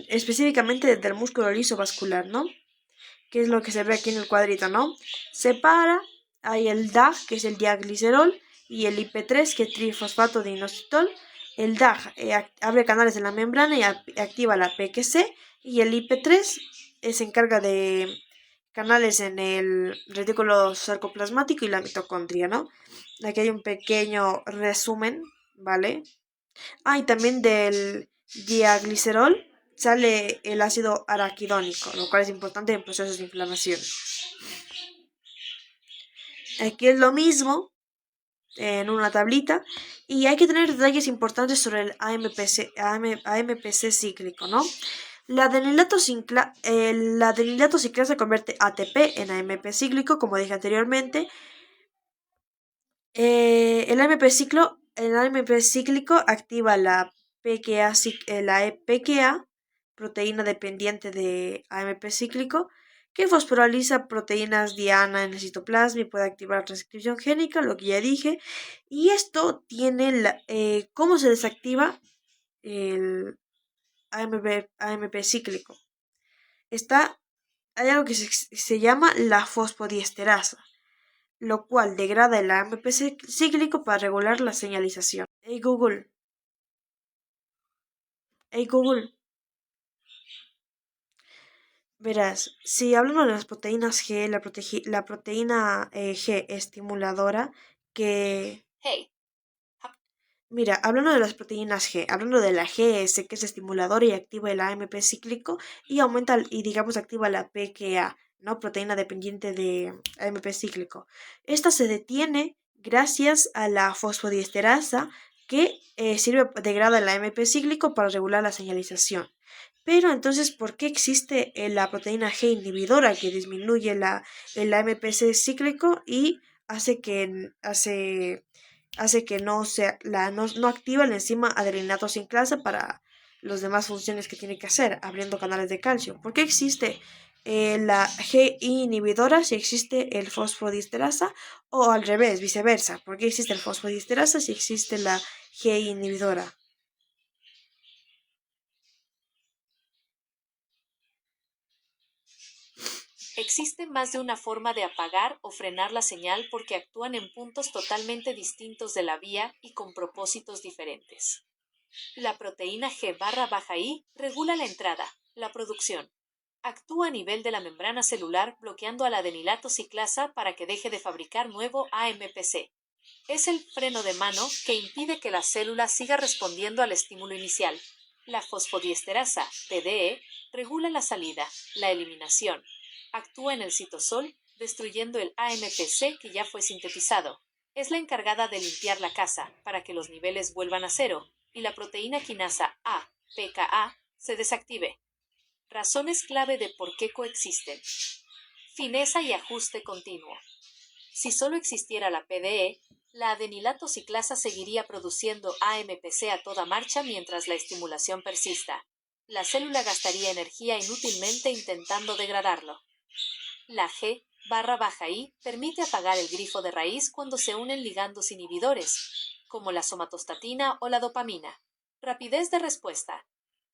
específicamente desde el músculo liso vascular, ¿no? Que es lo que se ve aquí en el cuadrito, ¿no? Separa, hay el DAG, que es el diaglicerol, y el IP3, que es trifosfato de inositol. El DAG abre canales en la membrana y activa la PQC, y el IP3 se encarga de canales en el retículo sarcoplasmático y la mitocondria, ¿no? Aquí hay un pequeño resumen, ¿vale? Ah, y también del diaglicerol sale el ácido araquidónico, lo cual es importante en procesos de inflamación. Aquí es lo mismo en una tablita y hay que tener detalles importantes sobre el AMPC cíclico, ¿no? La adenilato ciclasa convierte ATP en AMP cíclico, como dije anteriormente. El AMP cíclico activa la PKA, proteína dependiente de AMP cíclico, que fosforiliza proteínas diana en el citoplasma y puede activar transcripción génica, lo que ya dije. Y esto tiene cómo se desactiva el AMP cíclico. Hay algo que se llama la fosfodiesterasa, lo cual degrada el AMP cíclico para regular la señalización. Hey Google, verás, si hablamos de las proteínas G, la proteína G estimuladora, que,
Hey,
mira, hablando de las proteínas G, hablando de la GS, que es estimuladora y activa el AMP cíclico y aumenta y digamos activa la PKA, ¿no? Proteína dependiente de AMP cíclico. Esta se detiene gracias a la fosfodiesterasa que degrada el AMP cíclico para regular la señalización. Pero entonces, ¿por qué existe la proteína G inhibidora que disminuye el AMPC cíclico y hace que no activa la enzima adeninato sinclasa para las demás funciones que tiene que hacer, abriendo canales de calcio? ¿Por qué existe la G inhibidora si existe el fosfodiesterasa o al revés, viceversa? ¿Por qué existe el fosfodiesterasa si existe la G inhibidora?
existe más de una forma de apagar o frenar la señal porque actúan en puntos totalmente distintos de la vía y con propósitos diferentes. La proteína G/I regula la entrada, la producción. Actúa a nivel de la membrana celular bloqueando a la adenilato ciclasa para que deje de fabricar nuevo AMPC. Es el freno de mano que impide que la célula siga respondiendo al estímulo inicial. La fosfodiesterasa, PDE, regula la salida, la eliminación. Actúa en el citosol, destruyendo el AMPC que ya fue sintetizado. Es la encargada de limpiar la casa para que los niveles vuelvan a cero y la proteína quinasa A, PKA, se desactive. Razones clave de por qué coexisten. Fineza y ajuste continuo. Si solo existiera la PDE, la adenilato ciclasa seguiría produciendo AMPC a toda marcha mientras la estimulación persista. La célula gastaría energía inútilmente intentando degradarlo. La G/I permite apagar el grifo de raíz cuando se unen ligandos inhibidores, como la somatostatina o la dopamina. Rapidez de respuesta.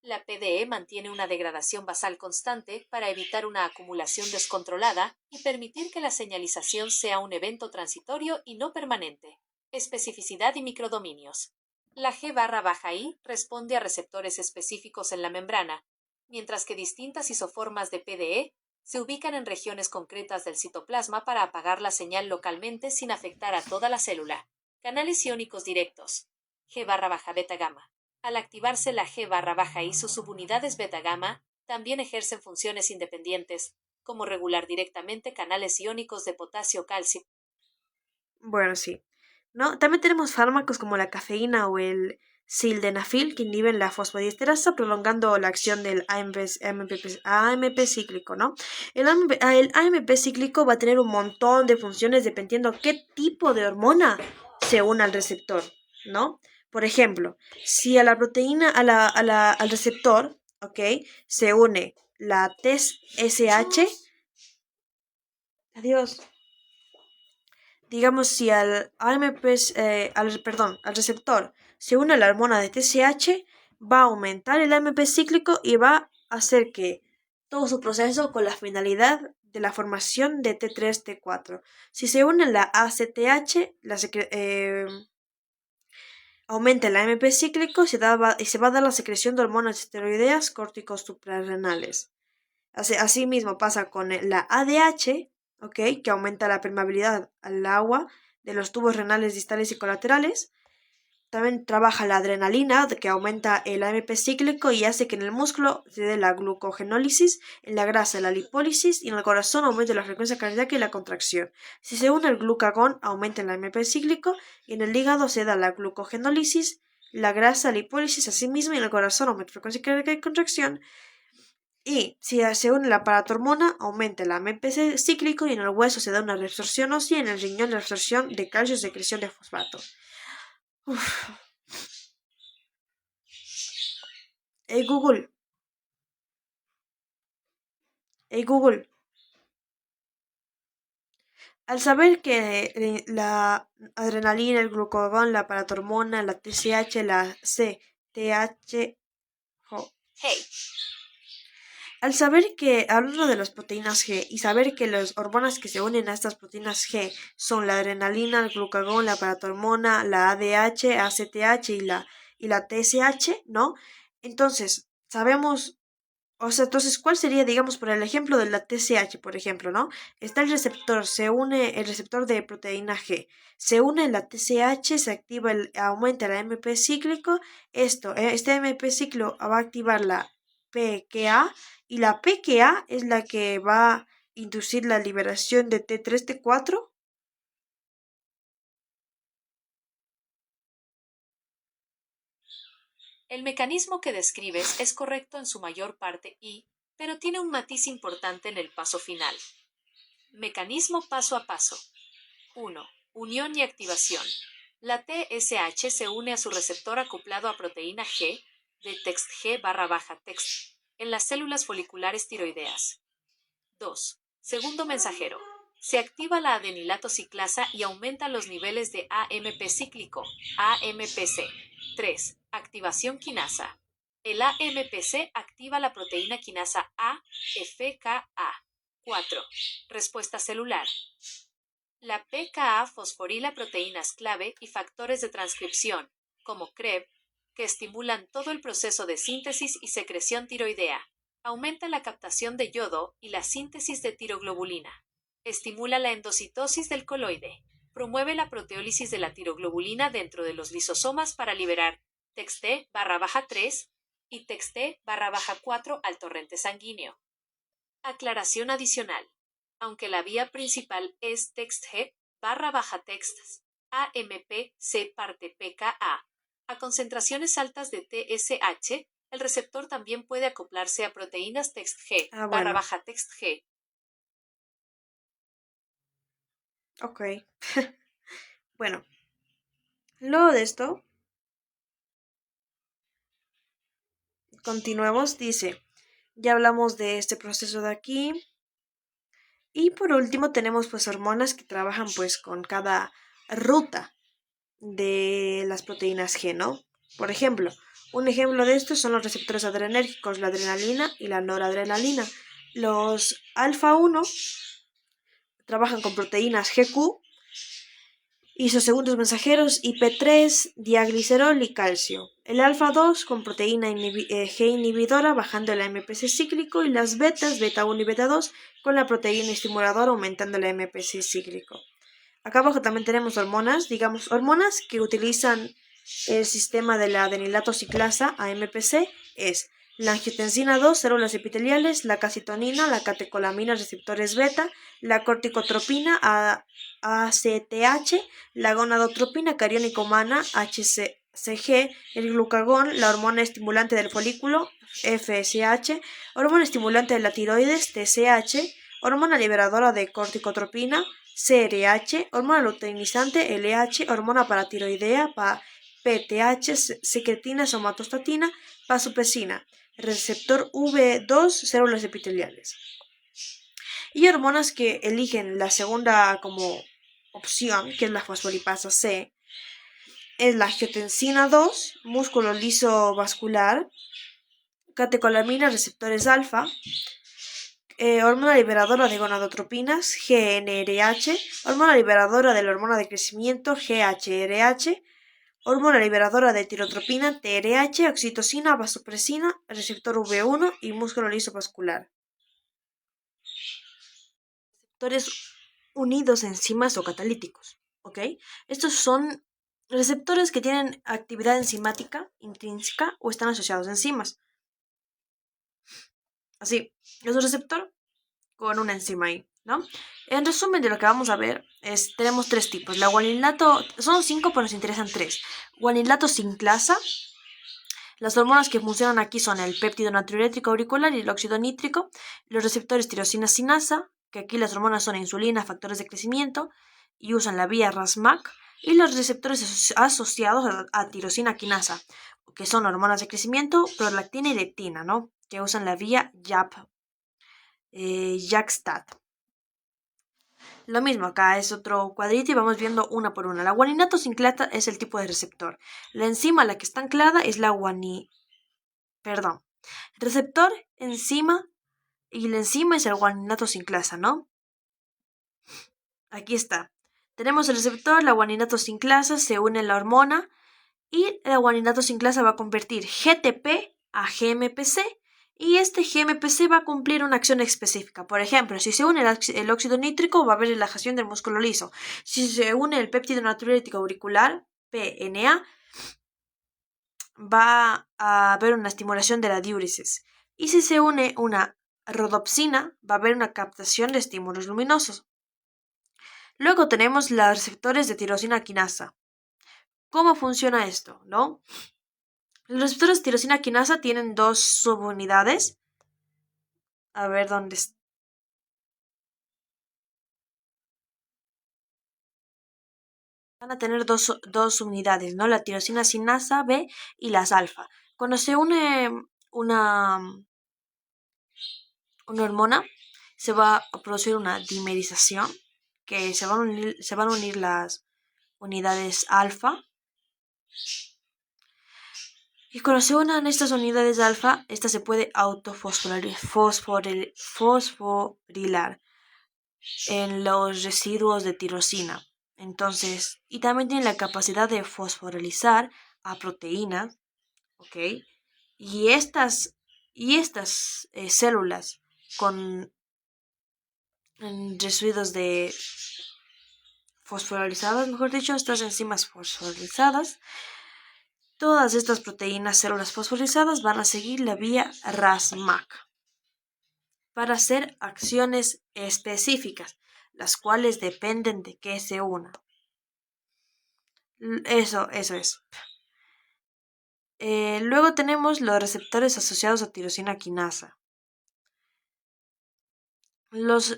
La PDE mantiene una degradación basal constante para evitar una acumulación descontrolada y permitir que la señalización sea un evento transitorio y no permanente. Especificidad y microdominios. La G/I responde a receptores específicos en la membrana, mientras que distintas isoformas de PDE se ubican en regiones concretas del citoplasma para apagar la señal localmente sin afectar a toda la célula. Canales iónicos directos. G barra baja beta gamma. Al activarse la G barra baja y sus subunidades beta gamma, también ejercen funciones independientes, como regular directamente canales iónicos de potasio-calcio.
Bueno, sí. ¿No? También tenemos fármacos como la cafeína o el sildenafil que inhiben la fosfodiesterasa prolongando la acción del AMP cíclico, ¿no? El AMP cíclico va a tener un montón de funciones dependiendo qué tipo de hormona se une al receptor, ¿no? Por ejemplo, si a la proteína, al receptor, ¿ok? Se une la TSH, adiós. Digamos, si al receptor se une la hormona de TSH, va a aumentar el AMP cíclico y va a hacer que todo su proceso con la finalidad de la formación de T3, T4. Si se une la ACTH, aumenta el AMP cíclico y se va a dar la secreción de hormonas esteroideas córticos suprarrenales. Asimismo pasa con la ADH, ¿ok? Que aumenta la permeabilidad al agua de los tubos renales distales y colaterales. También trabaja la adrenalina, que aumenta el AMP cíclico y hace que en el músculo se dé la glucogenólisis, en la grasa la lipólisis y en el corazón aumente la frecuencia cardíaca y la contracción. Si se une el glucagón, aumenta el AMP cíclico y en el hígado se da la glucogenólisis, la grasa, la lipólisis, asimismo y en el corazón aumenta la frecuencia cardíaca y contracción. Y si se une la paratormona, aumenta el AMP cíclico y en el hueso se da una reabsorción ósea y en el riñón la absorción de calcio y secreción de fosfato. Uf. Hey Google. Hey Google. Al saber que la adrenalina, el glucagón, la paratormona, la TSH, la CTH...
Hey.
Al saber que, hablando de las proteínas G, y saber que las hormonas que se unen a estas proteínas G son la adrenalina, el glucagón, la paratormona, la ADH, ACTH y la TSH, ¿no? Entonces, sabemos, o sea, entonces, ¿cuál sería, digamos, por el ejemplo de la TSH, por ejemplo, ¿no? Está el receptor, se une el receptor de proteína G, se une la TSH, se activa aumenta el AMP cíclico, este AMP ciclo va a activar la PKA y la PKA es la que va a inducir la liberación de T3, T4.
El mecanismo que describes es correcto en su mayor parte pero tiene un matiz importante en el paso final. Mecanismo paso a paso. 1. Unión y activación. La TSH se une a su receptor acoplado a proteína G de text G barra baja text en las células foliculares tiroideas. 2. Segundo mensajero. Se activa la adenilato ciclasa y aumenta los niveles de AMP cíclico, AMPC. 3. Activación quinasa. El AMPC activa la proteína quinasa A, FKA. 4. Respuesta celular. La PKA fosforila proteínas clave y factores de transcripción, como CREB, que estimulan todo el proceso de síntesis y secreción tiroidea. Aumenta la captación de yodo y la síntesis de tiroglobulina. Estimula la endocitosis del coloide. Promueve la proteólisis de la tiroglobulina dentro de los lisosomas para liberar TXT/3 y TXT/4 al torrente sanguíneo. Aclaración adicional. Aunque la vía principal es TXG/text AMP-C parte PKA, a concentraciones altas de TSH, el receptor también puede acoplarse a proteínas TXG/text G.
Ok. Bueno. Luego de esto, continuemos, dice, ya hablamos de este proceso de aquí. Y por último tenemos pues hormonas que trabajan pues con cada ruta de las proteínas G, ¿no? Por ejemplo, un ejemplo de esto son los receptores adrenérgicos, la adrenalina y la noradrenalina. Los alfa 1 trabajan con proteínas GQ y sus segundos mensajeros IP3, diaglicerol y calcio. El alfa 2 con proteína G inhibidora bajando el AMPC cíclico y las betas, beta 1 y beta 2 con la proteína estimuladora aumentando el AMPC cíclico. Acá abajo también tenemos hormonas, digamos, hormonas que utilizan el sistema de la adenilato ciclasa, AMPC, es la angiotensina 2, células epiteliales, la calcitonina, la catecolamina, receptores beta, la corticotropina, ACTH, la gonadotropina cariónica humana, HCG, el glucagón, la hormona estimulante del folículo, FSH, hormona estimulante de la tiroides, TSH, hormona liberadora de corticotropina, CRH, hormona luteinizante, LH, hormona paratiroidea, PTH, secretina, somatostatina, vasopresina, receptor V2, células epiteliales. Y hormonas que eligen la segunda como opción, que es la fosfolipasa C, es la angiotensina 2, músculo liso vascular, catecolamina, receptores alfa, hormona liberadora de gonadotropinas, GnRH, hormona liberadora de la hormona de crecimiento, GHRH, hormona liberadora de tirotropina, TRH, oxitocina, vasopresina, receptor V1 y músculo liso vascular. Receptores unidos a enzimas o catalíticos, ¿ok? Estos son receptores que tienen actividad enzimática intrínseca o están asociados a enzimas. Así, es un receptor con una enzima ahí, ¿no? En resumen de lo que vamos a ver, tenemos tres tipos. La guaninato, son 5, pero nos interesan 3. Guaninato sinclasa. Las hormonas que funcionan aquí son el péptido natriurétrico auricular y el óxido nítrico. Los receptores tirosina sinasa, que aquí las hormonas son insulina, factores de crecimiento, y usan la vía RAS-MAC. Y los receptores asociados a tirosina quinasa, que son hormonas de crecimiento, prolactina y leptina, ¿no? Que usan la vía JAK-STAT. Lo mismo, acá es otro cuadrito y vamos viendo una por una. La guaninato sinclasa es el tipo de receptor. La enzima a la que está anclada es la receptor, enzima, y la enzima es el guaninato sinclasa, ¿no? Aquí está. Tenemos el receptor, la guaninato sinclasa, se une la hormona y la guaninato sinclasa va a convertir GTP a GMPC y este GMPC va a cumplir una acción específica. Por ejemplo, si se une el óxido nítrico va a haber relajación del músculo liso. Si se une el péptido natriurético auricular, PNA, va a haber una estimulación de la diúresis. Y si se une una rodopsina, va a haber una captación de estímulos luminosos. Luego tenemos los receptores de tirosina quinasa. ¿Cómo funciona esto? ¿No? Los receptores de tirosina quinasa tienen dos subunidades. A ver dónde está. Van a tener dos unidades, ¿no? La tirosina sinasa B y las alfa. Cuando se une una hormona, se va a producir una dimerización, que se van a unir las unidades alfa. Y cuando se unan estas unidades alfa, esta se puede fosforilar en los residuos de tirosina. Entonces, y también tiene la capacidad de fosforilizar a proteínas, ¿ok? Y estas células con residuos de fosforilizadas, mejor dicho, estas enzimas fosforilizadas, todas estas proteínas, células fosforizadas, van a seguir la vía RAS-MAC para hacer acciones específicas, las cuales dependen de que se una. Eso es. Luego tenemos los receptores asociados a tirosina quinasa. Los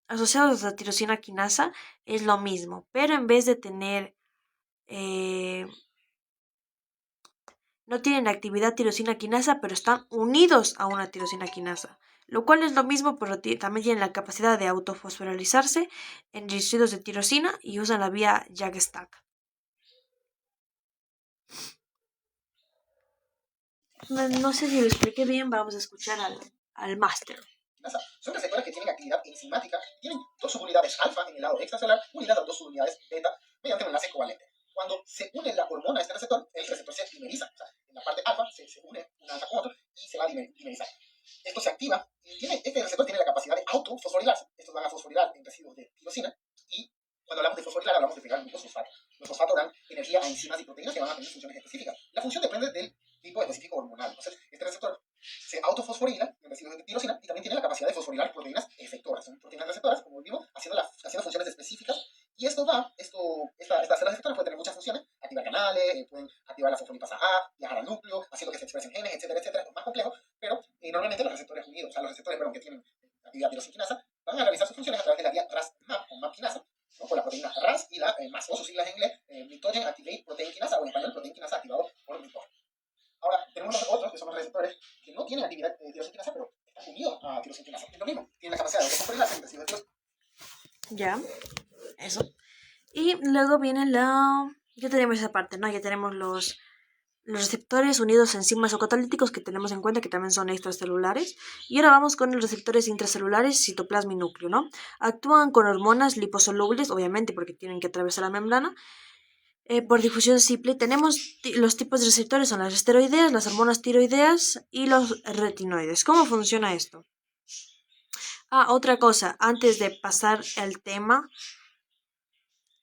asociados a tirosina quinasa es lo mismo, pero en vez de tener no tienen actividad tirosina quinasa, pero están unidos a una tirosina quinasa, lo cual es lo mismo, pero también tienen la capacidad de autofosforilizarse en residuos de tirosina y usan la vía JAK-STAT. No sé si lo expliqué bien, vamos a escuchar al máster.
Son receptores que tienen actividad enzimática, tienen dos subunidades alfa en el lado extracelular, unidas a dos subunidades beta mediante un enlace covalente. Cuando se une la hormona a este receptor, el receptor se dimeriza. O sea, en la parte alfa se une una alfa con otro y se va a dimerizar. Esto se activa y este receptor tiene la capacidad de autofosforilarse. Estos van a fosforilar en residuos de tirosina y energía a enzimas y proteínas que van a tener funciones específicas. La función depende del tipo específico hormonal. Entonces, este receptor se autofosforila en residuos de tirosina y también tiene la capacidad de fosforilar proteínas efectoras. Son proteínas receptoras, como vimos, haciendo funciones específicas. Y estas células receptoras pueden tener muchas funciones: activar canales, pueden activar la fosfolipasa A, viajar al núcleo, haciendo que se expresen genes, etcétera, etcétera. Es más complejo, pero normalmente los receptores unidos, o sea, los receptores que tienen actividad tirosinquinasa, van a realizar sus funciones a través de la vía RAS-MAP o MAP-quinasa, ¿no? Con la proteína RAS y la MAS, o sus siglas en inglés, Mitogen Activate Protein Kinasa, o en español, protein kinasa activado por mTOR. Ahora, tenemos los otros, que son los receptores que no tienen actividad tirosinquinasa, pero están unidos a tirosinquinasa. Es lo mismo, tienen la capacidad de autofosforilarse en residuos de tirosina.
Ya, eso. Y luego viene ya tenemos esa parte, ¿no? Ya tenemos los receptores unidos a enzimas o catalíticos, que tenemos en cuenta que también son extracelulares. Y ahora vamos con los receptores intracelulares, citoplasma y núcleo, ¿no? Actúan con hormonas liposolubles, obviamente, porque tienen que atravesar la membrana. Por difusión simple tenemos los tipos de receptores: son las esteroideas, las hormonas tiroideas y los retinoides. ¿Cómo funciona esto? Otra cosa, antes de pasar el tema,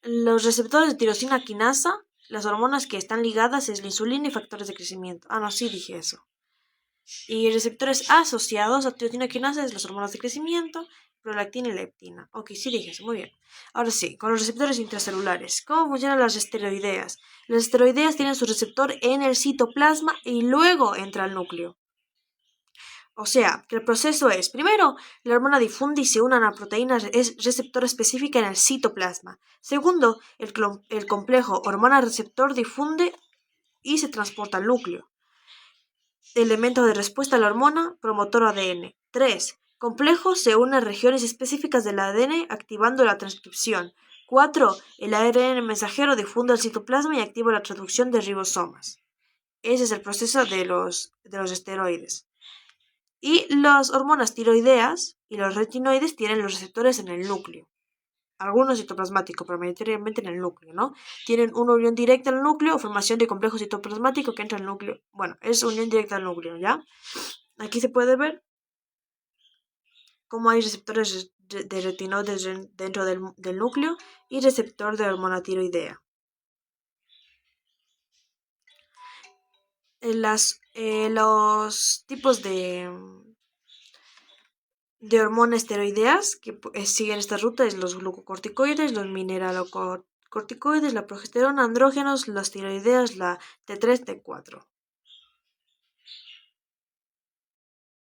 los receptores de tirosina quinasa, las hormonas que están ligadas es la insulina y factores de crecimiento. No, sí dije eso. Y receptores asociados a tirosina quinasa es las hormonas de crecimiento, prolactina y leptina. Ok, sí dije eso, muy bien. Ahora sí, con los receptores intracelulares. ¿Cómo funcionan las esteroideas? Las esteroideas tienen su receptor en el citoplasma y luego entra al núcleo. O sea, que el proceso es: primero, la hormona difunde y se une a una proteína receptora específica en el citoplasma. Segundo, el complejo hormona-receptor difunde y se transporta al núcleo. Elemento de respuesta a la hormona, promotor ADN. 3. Complejo se une a regiones específicas del ADN activando la transcripción. 4. El ARN mensajero difunde al citoplasma y activa la traducción de ribosomas. Ese es el proceso de los esteroides. Y las hormonas tiroideas y los retinoides tienen los receptores en el núcleo. Algunos citoplasmáticos, pero mayoritariamente en el núcleo, ¿no? Tienen una unión directa al núcleo o formación de complejo citoplasmático que entra al núcleo. Bueno, es unión directa al núcleo, ¿ya? Aquí se puede ver cómo hay receptores de retinoides dentro del núcleo y receptor de hormona tiroidea. Los tipos de hormonas esteroideas que siguen esta ruta es los glucocorticoides, los mineralocorticoides, la progesterona, andrógenos, las tiroideas, la T3, T4.